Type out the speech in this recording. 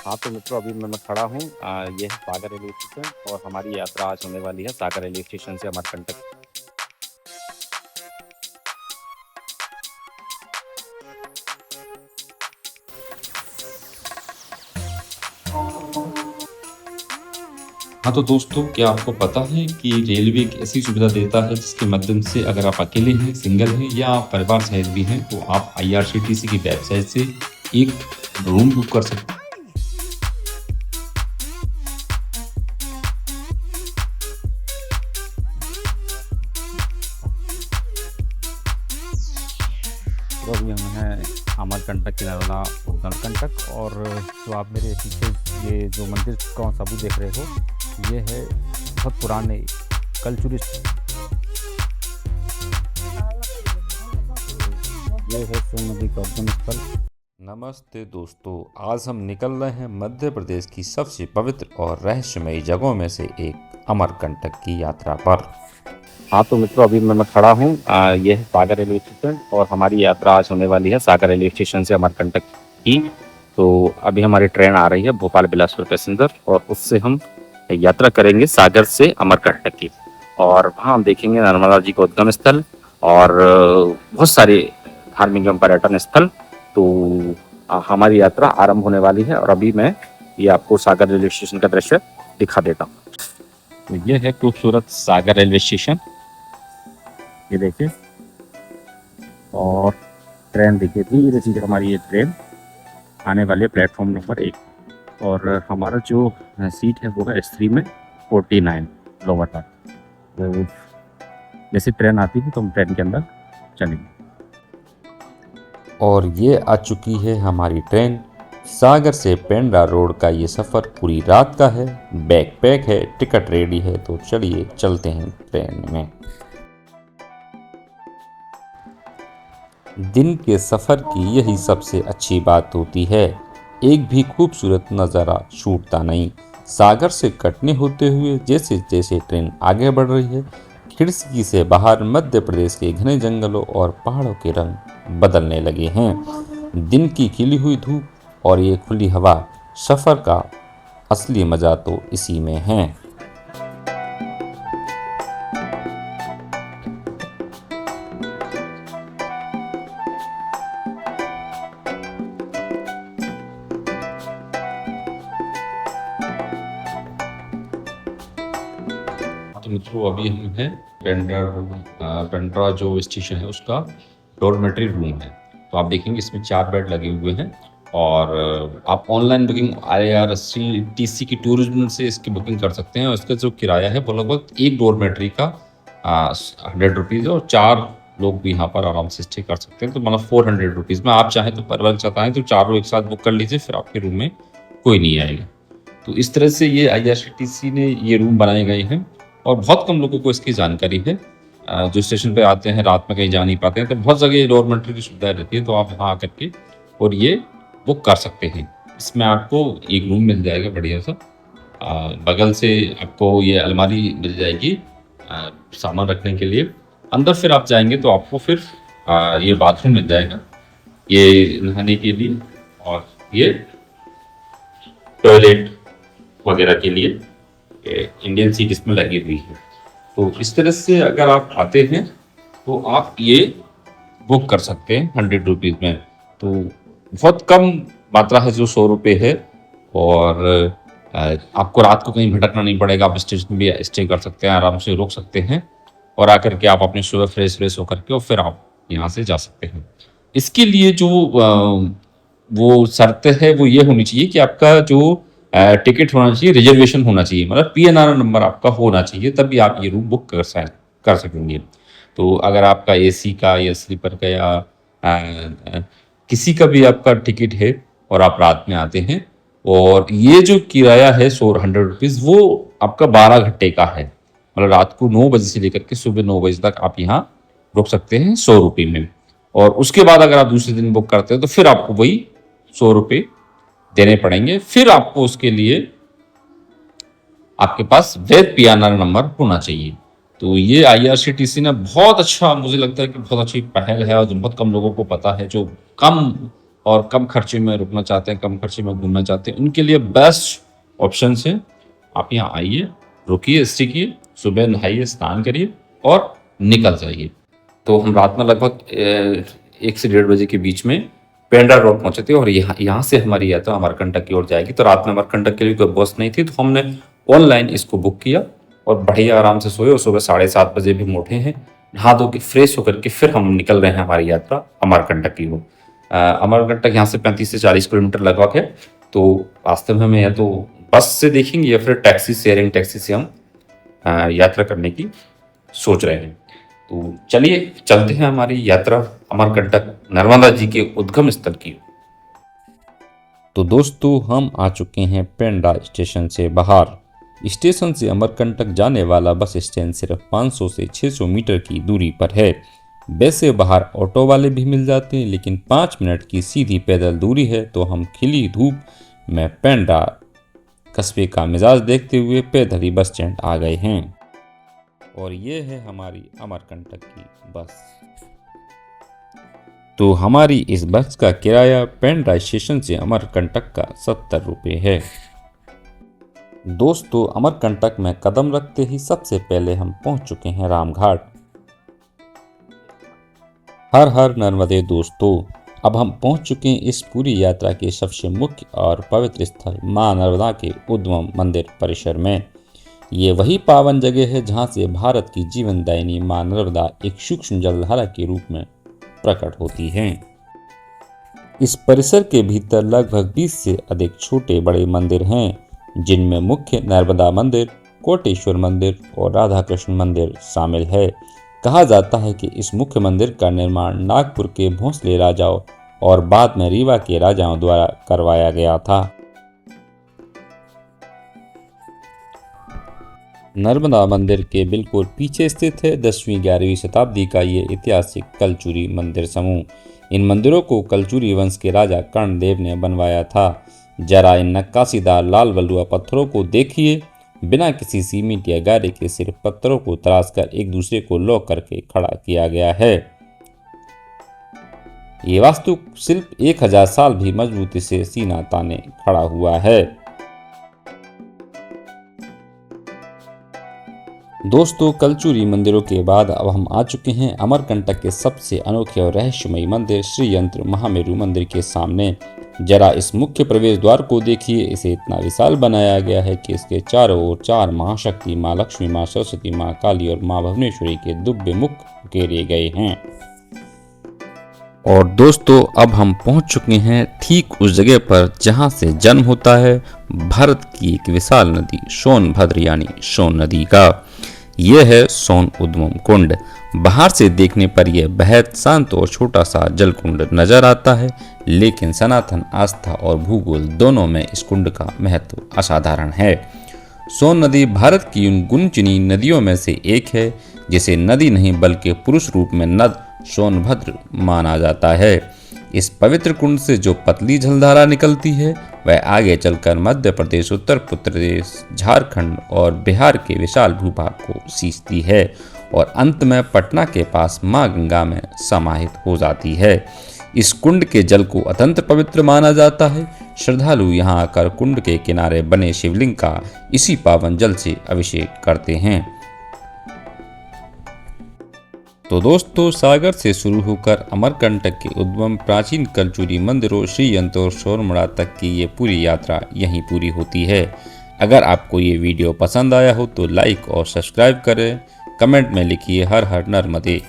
हाँ, तो मित्रों अभी मैं खड़ा हूँ ये है सागर रेलवे स्टेशन और हमारी यात्रा आज होने वाली है सागर रेलवे स्टेशन से अमरकंटक। हाँ तो दोस्तों, क्या आपको पता है कि रेलवे एक ऐसी सुविधा देता है जिसके माध्यम से अगर आप अकेले हैं, सिंगल हैं या आप परिवार सहित भी हैं तो आप IRCTC की वेबसाइट से एक रूम बुक कर सकते हैं। तो अभी हम हैं अमरकंटक के नरला अमरकंटक और जो आप मेरे पीछे ये जो मंदिर का सबूत देख रहे हो ये है बहुत पुराने कल्चरिस्ट। ये है सोन नदी का उद्गम स्थल। नमस्ते दोस्तों, आज हम निकल रहे हैं मध्य प्रदेश की सबसे पवित्र और रहस्यमयी जगहों में से एक अमरकंटक की यात्रा पर। हाँ, तो मित्रों अभी मैं खड़ा हूँ ये है सागर रेलवे स्टेशन और हमारी यात्रा आज होने वाली है सागर रेलवे स्टेशन से अमरकंटक की। तो अभी हमारी ट्रेन आ रही है भोपाल बिलासपुर पैसेंजर और उससे हम यात्रा करेंगे सागर से अमरकंटक की और वहाँ हम देखेंगे नर्मदा जी का उद्गम स्थल और बहुत सारे धार्मिक एवं पर्यटन स्थल। तो हमारी यात्रा आरंभ होने वाली है और अभी मैं ये आपको सागर रेलवे स्टेशन का दृश्य दिखा देता हूँ। तो ये है खूबसूरत सागर रेलवे स्टेशन, ये देखिए, और ट्रेन देखिए धीरे धीरे हमारी ये ट्रेन आने वाली है प्लेटफॉर्म नंबर 1 और हमारा जो सीट है वो है S3 में 49 लोअर तक। तो जैसे ट्रेन आती है तो हम ट्रेन के अंदर चलेंगे। और ये आ चुकी है हमारी ट्रेन। सागर से पेंड्रा रोड का ये सफ़र पूरी रात का है। बैग पैक है, टिकट रेडी है, तो चलिए चलते हैं ट्रेन में। दिन के सफ़र की यही सबसे अच्छी बात होती है, एक भी खूबसूरत नज़ारा छूटता नहीं। सागर से कटने होते हुए जैसे जैसे ट्रेन आगे बढ़ रही है, खिड़की से बाहर मध्य प्रदेश के घने जंगलों और पहाड़ों के रंग बदलने लगे हैं। दिन की खिली हुई धूप और ये खुली हवा, सफ़र का असली मज़ा तो इसी में है। तो मित्रों अभी हम हैं पेंड्रा जो स्टेशन है उसका डॉर्मेट्री रूम है। तो आप देखेंगे इसमें 4 बेड लगे हुए हैं और आप ऑनलाइन बुकिंग IRCTC की टूरिज्म से इसकी बुकिंग कर सकते हैं और इसका जो किराया है वो लगभग एक डॉर्मेट्री का 100 रुपीज़ है और 4 लोग भी यहाँ पर आराम से स्टे कर सकते हैं। तो मतलब 400 रुपीज़ में आप चाहें तो परिवार चाहें तो चारों एक साथ बुक कर लीजिए, फिर आपके रूम में कोई नहीं आएगा। तो इस तरह से ये IRCTC ने ये रूम बनाए गए हैं और बहुत कम लोगों को इसकी जानकारी है। जो स्टेशन पे आते हैं रात में कहीं जा नहीं पाते हैं तो बहुत जगह डॉर्मेट्री की सुविधा रहती है, तो आप यहाँ आकर के और ये बुक कर सकते हैं। इसमें आपको एक रूम मिल जाएगा बढ़िया सा, बगल से आपको ये अलमारी मिल जाएगी सामान रखने के लिए। अंदर फिर आप जाएंगे तो आपको फिर ये बाथरूम मिल जाएगा, ये नहाने के लिए, और ये टॉयलेट वगैरह के लिए इंडियन सीट इसमें लगी हुई है। तो इस तरह से अगर आप आते हैं तो आप ये बुक कर सकते हैं 100 रुपीज़ में। तो बहुत कम मात्रा है जो 100 रुपये है और आपको रात को कहीं भटकना नहीं पड़ेगा। आप स्टेशन भी स्टे कर सकते हैं, आराम से रुक सकते हैं और आकर के आप अपने सुबह फ्रेश होकर के और फिर आप यहाँ से जा सकते हैं। इसके लिए जो वो शर्त है वो ये होनी चाहिए कि आपका जो टिकट होना चाहिए, रिजर्वेशन होना चाहिए, मतलब PNR नंबर आपका होना चाहिए, तभी आप ये रूम बुक कर सकेंगे। तो अगर आपका AC का या स्लीपर का या किसी का भी आपका टिकट है और आप रात में आते हैं और ये जो किराया है 100 रुपीज़ वो आपका 12 घंटे का है, मतलब रात को 9 बजे से लेकर के सुबह 9 बजे तक आप यहाँ रुक सकते हैं 100 रुपये में। और उसके बाद अगर आप दूसरे दिन बुक करते हैं तो फिर आपको वही 100 रुपये देने पड़ेंगे। फिर आपको उसके लिए आपके पास वैध PNR नंबर होना चाहिए। तो ये IRCTC ने बहुत अच्छा, मुझे लगता है कि बहुत अच्छी पहल है और जो बहुत कम लोगों को पता है, जो कम और कम खर्चे में रुकना चाहते हैं, कम खर्चे में घूमना चाहते हैं, उनके लिए बेस्ट ऑप्शन है। आप यहाँ आइए, रुकिए, स्टे कीजिए, सुबह नहाइए, स्नान करिए और निकल जाइए। तो हम रात में लगभग 1 से 1:30 बजे के बीच में पेंड्रा रोड पहुंचे थे और यहाँ से हमारी यात्रा अमरकंटक की ओर जाएगी। तो रात में अमरकंटक के लिए कोई बस नहीं थी, तो हमने ऑनलाइन इसको बुक किया और बढ़िया आराम से सोए और सुबह 7:30 बजे भी उठे हैं, नहा धो के फ्रेश होकर के फिर हम निकल रहे हैं हमारी यात्रा अमरकंटक की ओर। अमरकंटक यहाँ से 35 से 40 किलोमीटर लगभग है। तो रास्ते में हमें या तो बस से देखेंगे या फिर टैक्सी, शेयरिंग टैक्सी से हम यात्रा करने की सोच रहे हैं। तो चलिए चलते हैं हमारी यात्रा अमरकंटक नर्मदा जी के उद्गम स्थल की। तो दोस्तों हम आ चुके हैं पेंड्रा स्टेशन से बाहर। स्टेशन से अमरकंटक जाने वाला बस स्टैंड सिर्फ 500 से 600 मीटर की दूरी पर है। वैसे बाहर ऑटो वाले भी मिल जाते हैं, लेकिन 5 मिनट की सीधी पैदल दूरी है। तो हम खिली धूप में पेंड्रा कस्बे का मिजाज देखते हुए पैदल ही बस स्टैंड आ गए हैं। और ये है हमारी अमरकंटक की बस। तो हमारी इस बस का किराया पेंड्रा स्टेशन से अमरकंटक का 70 रुपये है। दोस्तों अमरकंटक में कदम रखते ही सबसे पहले हम पहुंच चुके हैं रामघाट। हर हर नर्मदे दोस्तों, अब हम पहुंच चुके हैं इस पूरी यात्रा के सबसे मुख्य और पवित्र स्थल मां नर्मदा के उद्गम मंदिर परिसर में। ये वही पावन जगह है जहां से भारत की जीवनदायिनी मां नर्मदा एक सूक्ष्म जलधारा के रूप में प्रकट होती हैं। इस परिसर के भीतर लगभग 20 से अधिक छोटे बड़े मंदिर हैं, जिनमें मुख्य नर्मदा मंदिर, कोटेश्वर मंदिर और राधा कृष्ण मंदिर शामिल है। कहा जाता है कि इस मुख्य मंदिर का निर्माण नागपुर के भोंसले राजाओं और बाद में रीवा के राजाओं द्वारा करवाया गया था। नर्मदा मंदिर के बिल्कुल पीछे स्थित है 10वीं-11वीं शताब्दी का ये ऐतिहासिक कलचुरी मंदिर समूह। इन मंदिरों को कलचुरी वंश के राजा कर्णदेव ने बनवाया था। जरा इन नक्काशीदार लाल बलुआ पत्थरों को देखिए। बिना किसी सीमेंट या गारे के सिर्फ पत्थरों को तराशकर एक दूसरे को लॉक करके खड़ा किया गया है। ये वास्तुशिल्प 1000 साल भी मजबूती से सीना ताने खड़ा हुआ है। दोस्तों कलचुरी मंदिरों के बाद अब हम आ चुके हैं अमरकंटक के सबसे अनोखे और रहस्यमयी मंदिर श्री यंत्र महामेरु मंदिर के सामने। जरा इस मुख्य प्रवेश द्वार को देखिए। इसे इतना विशाल बनाया गया है कि इसके चारों ओर 4 महाशक्ति माँ लक्ष्मी, माँ सरस्वती, माँ काली और माँ भुवनेश्वरी के दिव्य मुख घेरे गए हैं। और दोस्तों अब हम पहुंच चुके हैं ठीक उस जगह पर जहां से जन्म होता है भारत की एक विशाल नदी सोनभद्र यानी सोन नदी का। यह है सोन उद्गम कुंड। बाहर से देखने पर यह बेहद शांत और छोटा सा जल कुंड नजर आता है, लेकिन सनातन आस्था और भूगोल दोनों में इस कुंड का महत्व असाधारण है। सोन नदी भारत की उन गुनचुनी नदियों में से एक है जिसे नदी नहीं बल्कि पुरुष रूप में नद सोनभद्र माना जाता है। इस पवित्र कुंड से जो पतली जलधारा निकलती है वह आगे चलकर मध्य प्रदेश, उत्तर प्रदेश, झारखंड और बिहार के विशाल भूभाग को सींचती है और अंत में पटना के पास मां गंगा में समाहित हो जाती है। इस कुंड के जल को अत्यंत पवित्र माना जाता है। श्रद्धालु यहाँ आकर कुंड के किनारे बने शिवलिंग का इसी पावन जल से अभिषेक करते हैं। तो दोस्तों सागर से शुरू होकर अमरकंटक के उद्गम प्राचीन कलचुरी मंदिरों श्री यंत्र और सोनमुड़ा तक की ये पूरी यात्रा यहीं पूरी होती है। अगर आपको ये वीडियो पसंद आया हो तो लाइक और सब्सक्राइब करें। कमेंट में लिखिए हर हर नर्मदे।